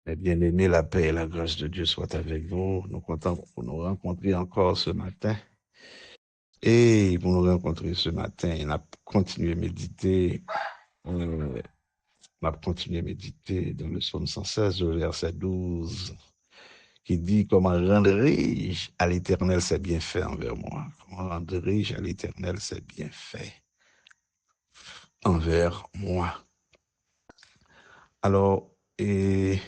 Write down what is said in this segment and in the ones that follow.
Mes bien-aimés, la paix et la grâce de Dieu soient avec vous. Nous comptons pour nous rencontrer encore ce matin. Et pour nous rencontrer ce matin, on a continué à méditer, dans le psaume 116, le verset 12, qui dit: comment rendrai-je à l'Éternel ses bienfaits envers moi? Comment rendrai-je à l'Éternel ses bienfaits envers moi? Alors, et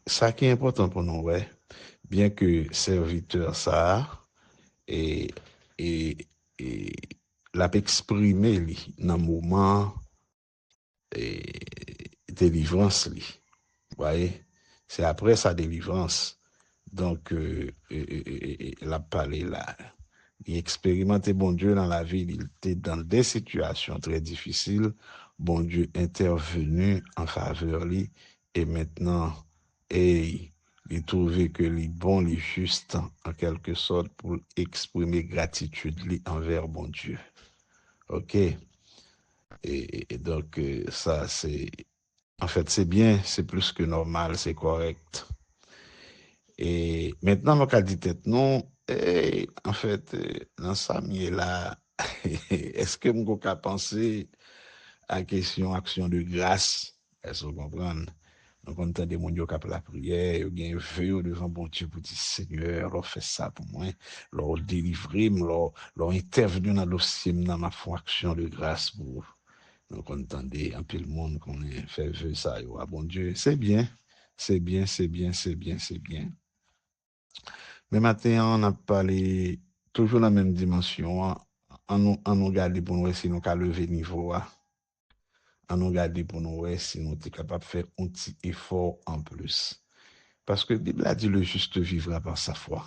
ça qui est important pour nous, ouais, bien que serviteur ça, et, et, et l'a exprimé li, dans le moment et délivrance li. Voyez, c'est après sa délivrance. Donc, il a parlé là. Il expérimentait bon Dieu dans la vie. Il était dans des situations très difficiles. Bon Dieu intervenu en faveur lui. Et maintenant, il trouvait que les bon, les juste, en quelque sorte, pour exprimer gratitude lui envers bon Dieu. OK? Et donc, ça, c'est... En fait, c'est bien, c'est plus que normal, c'est correct. Et maintenant, nous avons dit tête, non, en fait, dans ça, là, est-ce que vous avez pensé à la question action de grâce? Est-ce que vous comprenez? Donc, on entend des gens qui ont la prière, ils ont vœu devant bon Dieu pour dire: Seigneur, leur fait ça pour moi, leur délivrer, leur intervenir dans le dossier, dans ma fond action de grâce pour vous. Donc, on entendait un peu le monde qu'on fait vœu ça, ah, bon Dieu, c'est bien, c'est bien, c'est bien, c'est bien, c'est bien. Mais maintenant, on a parlé toujours dans la même dimension, on nous regarde pour nous voir si nous avons lever le niveau, on nous regarde pour nous voir si nous sommes capables de faire un petit effort en plus. Parce que la Bible a dit: le juste vivra par sa foi.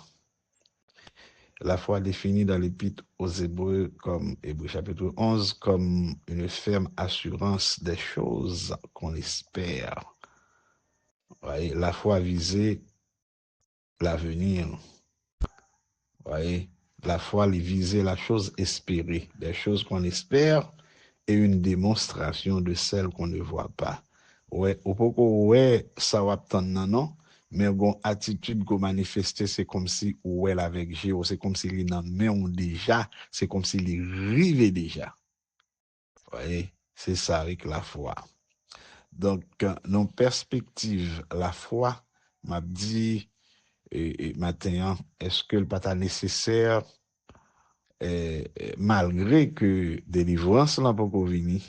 La foi définie dans l'Épître aux Hébreux, comme Hébreux chapitre 11, comme une ferme assurance des choses qu'on espère. Voyez, la foi visait l'avenir. Voyez, la foi visait la chose espérée, des choses qu'on espère, et une démonstration de celles qu'on ne voit pas. Ouais, au pourquoi ouais, ça va attendre non, mais bon, attitude qu'on manifeste, c'est comme si ouais avec Géo, c'est comme s'il est dans main ou déjà, c'est comme s'il est arrivé déjà. Voyez, c'est ça avec la foi. Donc, nos perspectives, la foi m'a dit, et matin, est-ce que le pas nécessaire, malgré que délivrance n'a pas venir,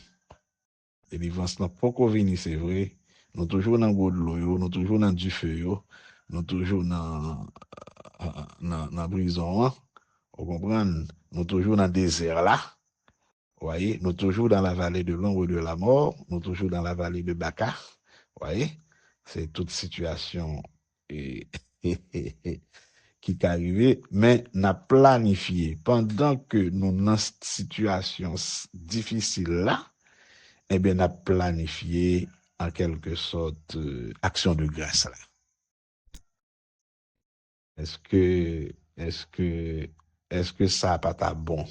délivrance n'a pas venir, c'est vrai, nous toujours dans le de l'eau, nous toujours dans du feu, nous toujours dans la prison, vous comprenez, nous toujours dans le désert là, voyez, nous toujours dans la vallée de l'ombre de la mort, nous toujours dans la vallée de Baca, voyez, c'est toute situation et, qui est arrivé, mais n'a planifié pendant que nous dans cette situation difficile là, eh bien, n'a planifié en quelque sorte action de grâce là. Est-ce que, est-ce que, est-ce que ça n'a pas ta bon?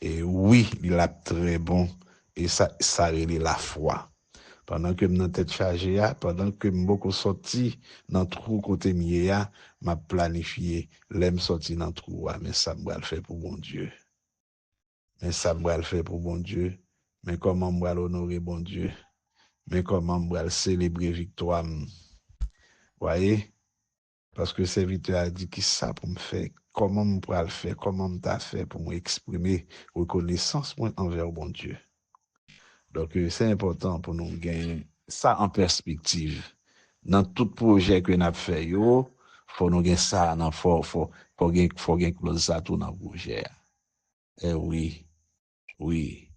Et oui, il a très bon, et ça relève la foi. Pendant que je tête chargée, pendant que je beaucoup sorti dans trou côté mié, m'a planifié, l'aime sorti dans trou, mais ça me le faire pour bon Dieu. Mais ça me le faire pour bon Dieu. Mais comment me honorer bon Dieu? Mais comment me célébrer victoire? Voyez? Parce que le serviteur a dit qui ça pour me faire, comment me le faire, comment me t'a fait pour m'exprimer reconnaissance envers bon Dieu. Donc, c'est important pour nous gagner ça en perspective. Dans tout projet que nous avons fait, il faut nous gagner ça, faut gagner close ça tout dans le projet. Eh oui, oui.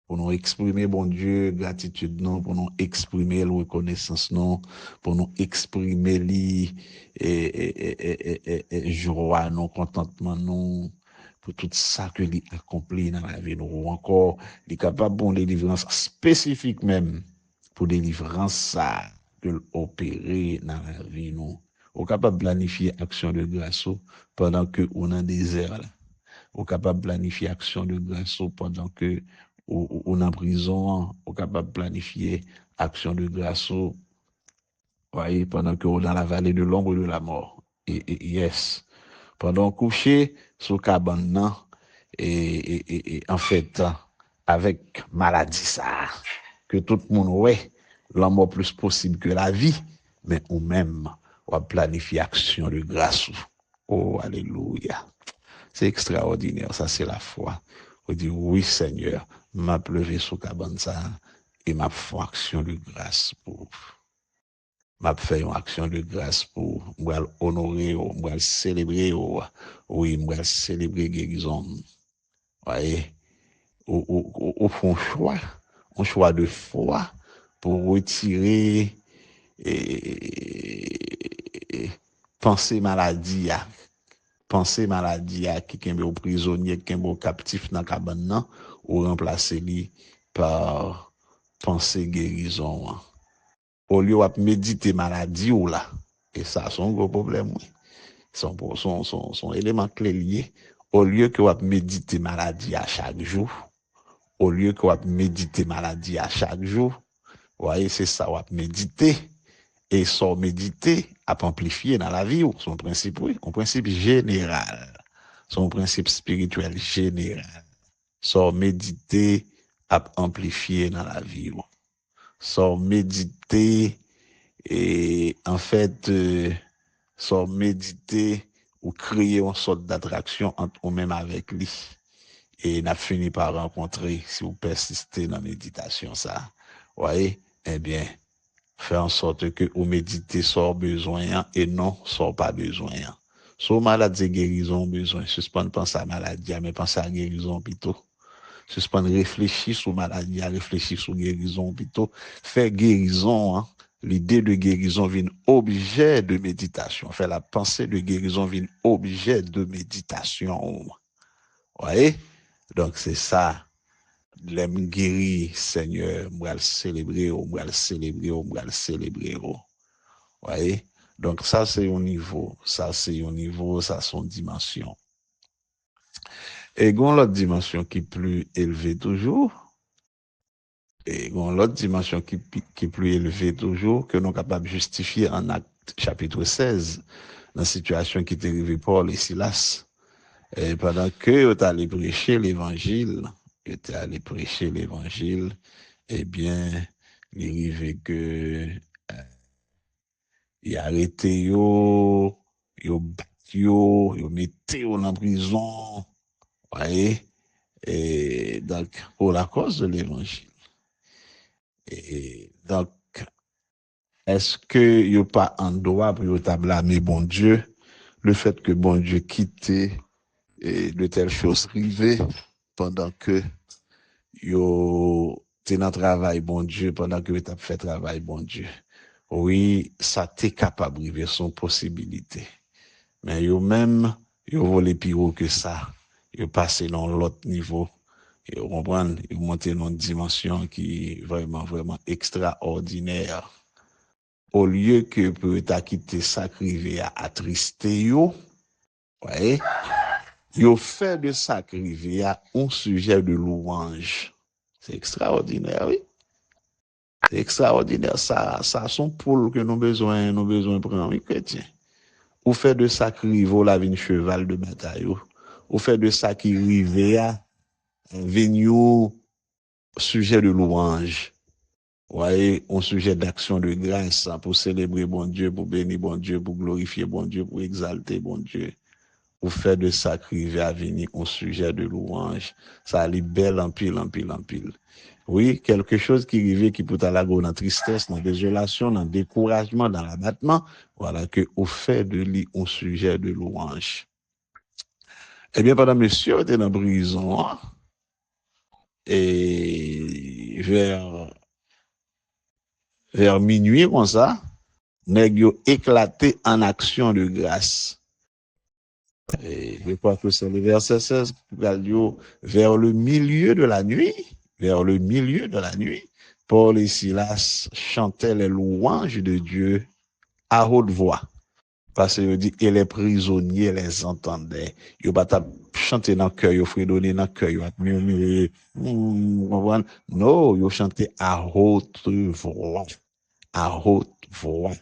Pour nous exprimer, bon Dieu, gratitude, non, pour nous exprimer la reconnaissance, non, pour nous exprimer joie, non, contentement, non, pour tout ça que lui accompli dans la vie, ou encore, il est capable de délivrance spécifique même, pour délivrance ça, que l'opérer dans la vie, non. On est capable de planifier action de grâce pendant que on est en désert, là. On est capable de planifier action de grâce pendant que ou en prison, on est capable de planifier action de grâce, voyez, pendant que dans la vallée de l'ombre de la mort. Et yes, pendant couché sous cabane, et en fait, avec maladie ça, que tout le monde ouais, la mort plus possible que la vie, mais ou même, on planifie action de grâce. Oh, alléluia. C'est extraordinaire, ça c'est la foi. On dit, oui Seigneur, m'a pleuvé sous cabane ça, et m'a fait action de grâce pour m'a fait une action de grâce pour honorer, moi célébrer, oui, moi célébrer guérison. Voyez, au fond choix, un choix de foi pour retirer penser maladie qui est au prisonnier, qui est au captif dans la cabane, ou remplacer lui par penser guérison. Au lieu de méditer maladie ou là, et ça, c'est un gros problème, oui. Son élément clé lié. Au lieu que vous méditer maladie à chaque jour, au lieu que vous méditer maladie à chaque jour, vous voyez, c'est ça, vous méditer. Et son méditer à amplifier dans la vie, son principe, oui, un principe général, son principe spirituel général. Son méditer à amplifier dans la vie, son méditer et en fait, sans méditer ou créer une sorte d'attraction entre vous-même avec lui. Et n'a fini par rencontrer, si vous persistez dans la méditation, ça, voyez, eh bien, faire en sorte que vous méditez sans besoin et non sans pas besoin. Soit maladie guérison besoin, suspendre penser à maladie, mais penser à guérison plutôt. Suspendre réfléchir sur maladie, réfléchir sur guérison plutôt. Faire guérison, hein. L'idée de guérison vient objet de méditation. Faire la pensée de guérison vient objet de méditation. Vous voyez? Donc c'est ça. L'aime guéri, Seigneur, moi le célébrer, moi le célébrer, moi le célébrer. Vous voyez? Donc ça c'est au niveau, ça c'est son dimension. Et l'autre dimension qui est plus élevée toujours, et l'autre dimension qui est plus élevée toujours, que nous sommes capables de justifier en Acte chapitre 16, dans la situation qui est arrivée Paul et Silas. Et pendant que tu allé prêcher l'évangile, eh bien, il arrive que il a arrêté yo battu yo metté en prison, voyez, et donc pour la cause de l'évangile. Et donc, est-ce que il n'y a pas un droit pour vous blâmer bon Dieu, le fait que bon Dieu quittait et de telles choses arrivées pendant que yo t'es dans travail bon Dieu, pendant que tu as fait travail bon Dieu. Oui, ça t'est capable de vivre son possibilité. Mais yo même, yo volé plus haut que ça. Yo passé dans l'autre niveau. Yo comprendre, yo monté dans une dimension qui est vraiment, vraiment extraordinaire. Au lieu que pour ta quitter sacrifier à attrister yo, ouais, yo fait de sacrifier à un sujet de louange. C'est extraordinaire, oui. C'est extraordinaire. Ça sont poules que nous besoin prendre, oui, chrétien. Ou fait de sacrifier la vie cheval de bataille. Ou fait de sacrifier à venir sujet de louange. Voyez, un sujet d'action de grâce pour célébrer bon Dieu, pour bénir bon Dieu, pour glorifier bon Dieu, pour exalter bon Dieu. Ou faire de sacrifier à venir un sujet de louange. Ça allait belle en pile. Oui, quelque chose qui arrivait qui peut aller dans la tristesse, dans la désolation, dans le découragement, dans l'abattement. Voilà que au fait de lui un sujet de louange. Eh bien, pendant monsieur était dans la prison, et vers minuit, comme ça, nèg yo éclaté en action de grâce. Et je crois que c'est le verset 16, vers le milieu de la nuit, Paul et Silas chantaient les louanges de Dieu à haute voix. Parce que dit, et les prisonniers les entendaient. Yo pas t'a chanter dans cœur, yo fredonner dans cœur, yo murmurer. Non, yo chanter à haute voix. À haute voix.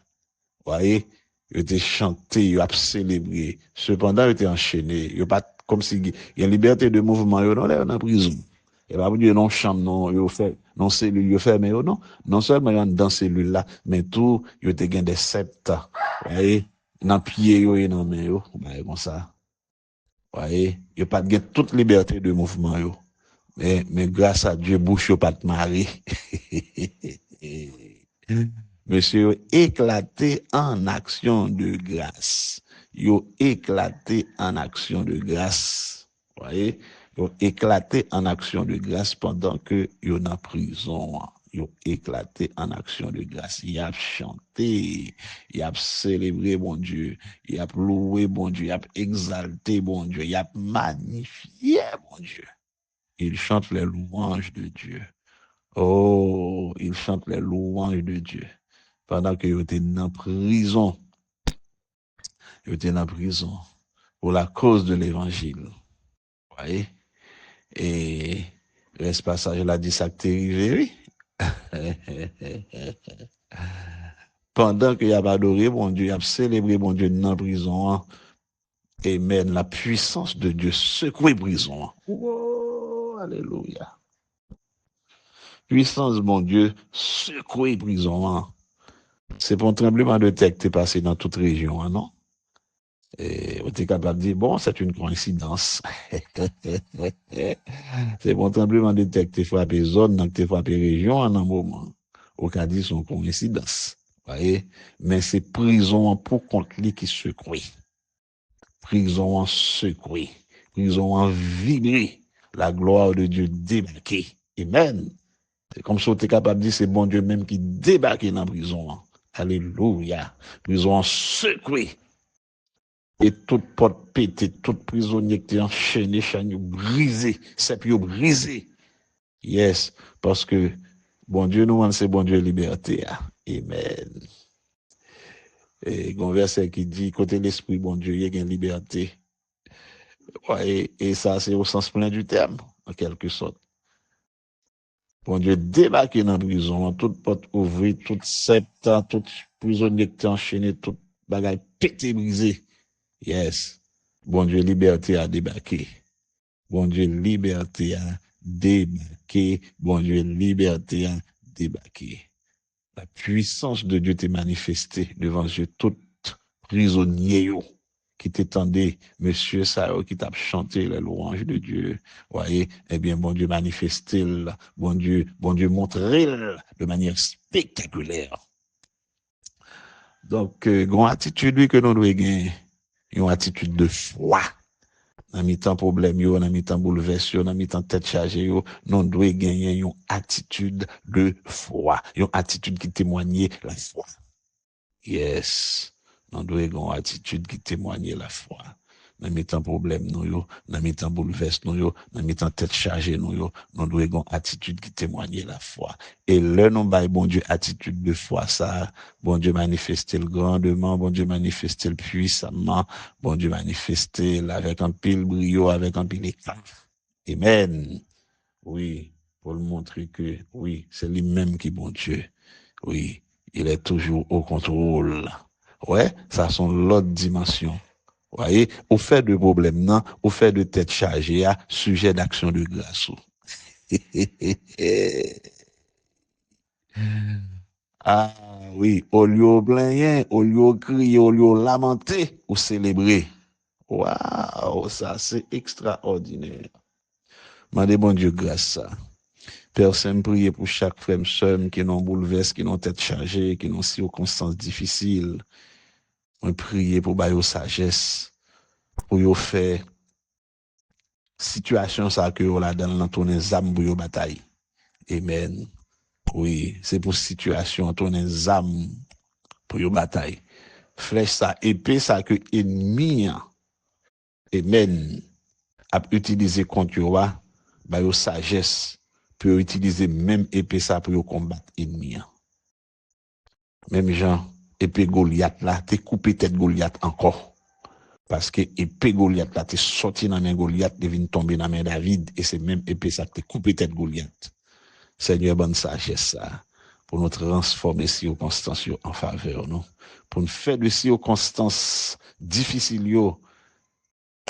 Voyez? Yo te chanté, yo a célébré. Cependant, yo te enchaîné. Yo pas comme si il y a liberté de mouvement, yo non, là, en prison. Et pas dire non chambre, non, yo fait, non cellule, yo fait, mais yo non. Non seulement yo dans cellule là, mais tout, yo te gain des sceptres. Voyez? Dans pied yo et dans main yo, bah, comme ça. Voyez? Yo pas gain toute liberté de mouvement yo. Mais grâce à Dieu, bouche yo pas te marrer. Monsieur éclaté en action de grâce. Yo éclaté en action de grâce. Voyez? Yo éclaté en action de grâce pendant que yo en prison. Yo éclaté en action de grâce. Il a chanté, il a célébré bon Dieu, il a loué bon Dieu, il a exalté bon Dieu, il a magnifié bon Dieu. Il chante les louanges de Dieu. Oh, il chante les louanges de Dieu. Pendant que vous étiez en prison, vous étiez en prison pour la cause de l'évangile. Vous voyez? Et ce passage là dit ça que t'es arrivé. Pendant qu'il a adoré mon Dieu, il a célébré mon Dieu dans la prison, amen, la puissance de Dieu secoué prison. Oh, alléluia. Puissance, mon Dieu, secoué prison. C'est pour un tremblement de terre qui est passé dans toute région, non? Et on est capable de dire, bon, c'est une coïncidence. C'est pour un tremblement de terre qui est frappé zone, qui est frappé région en un moment. Au cas dit, c'est une coïncidence. Voyez? Mais c'est prison pour contre lui qui secoue. Prison en secoué. Prison en vibré. La gloire de Dieu débarquée. Amen. C'est comme si on était capable de dire, c'est bon Dieu même qui débarque dans la prison. Alléluia. Prison secouée. Et toute porte pétée, tout prisonnier qui est enchaîné, chaîne brisé, c'est plus brisé. Yes. Parce que bon Dieu nous c'est bon Dieu liberté. Amen. Et un verset qui dit, côté l'esprit, bon Dieu, il y a une liberté. Ouais, et ça, c'est au sens plein du terme, en quelque sorte. Bon Dieu débarqué dans la prison, toute porte ouverte, toute sceptre, tout prisonnier qui est enchaîné, toute bagaille pété brisé. Yes. Bon Dieu, liberté a débarqué. Bon Dieu, liberté a débarqué. Bon Dieu, liberté a débarqué. La puissance de Dieu t'est manifestée devant Dieu, tout prisonnier qui t'étendait, monsieur Sao, qui t'a chanté les louanges de Dieu. Voyez, eh bien, bon Dieu manifesté, bon Dieu montré de manière spectaculaire. Donc, grande attitude que nous devons gagner, une attitude de foi. Dans mi-temps problème, dans mi-temps bouleversé, dans mi-temps tête chargée, nous devons gagner une attitude de foi, une attitude qui témoigne la foi. Yes. Nous devons avoir une attitude qui témoigne la foi. Dans mi-temps problème, dans mi-temps bouleversé, dans mi-temps tête chargée, nous devons avoir une attitude qui témoigne la foi. Et là, nous avons bon Dieu, attitude de foi, ça, bon Dieu manifesté le grandement, bon Dieu manifesté le puissamment, bon Dieu manifesté avec un pile brio, avec un pile éclat. Amen. Oui, pour le montrer que, oui, c'est lui-même qui est bon Dieu. Oui, il est toujours au contrôle. Ouais, ça sont l'autre dimension. Voyez, au fait de problème, non, au fait de tête chargée, à sujet d'action de grâce. Ah oui, au lieu de plaindre, au lieu de crier, au lieu de lamenter, ou célébrer. Waouh, ça c'est extraordinaire. Mandez bon Dieu grâce ça. Père Saint, prier pour chaque frère sœur qui n'ont bouleversé, qui n'ont tête chargée, qui n'ont circonstances difficiles. On prier pour bailler sagesse, pour yo faire situation ça que yo la dans tourner zam pour yo bataille. Amen. Oui, c'est pour situation tourner zam pour yo bataille. Flèche ça épée ça que ennemi. Amen. A utiliser contre yo bailler sagesse pour utiliser même épée ça pour yo combattre ennemi. Même gens épée Goliath là, t'es coupé tête Goliath encore. Parce que épée Goliath là, t'es sorti dans la main Goliath, t'es venu tomber dans la main David, et c'est même épée ça t'es coupé tête Goliath. Seigneur, bonne sagesse ça, pour nous transformer circonstances en faveur, non? Pour nous faire de circonstances difficiles,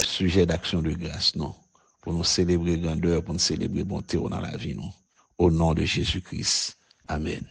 sujet d'action de grâce, non? Pour nous célébrer grandeur, pour nous célébrer bonté dans la vie, non? Au nom de Jésus-Christ. Amen.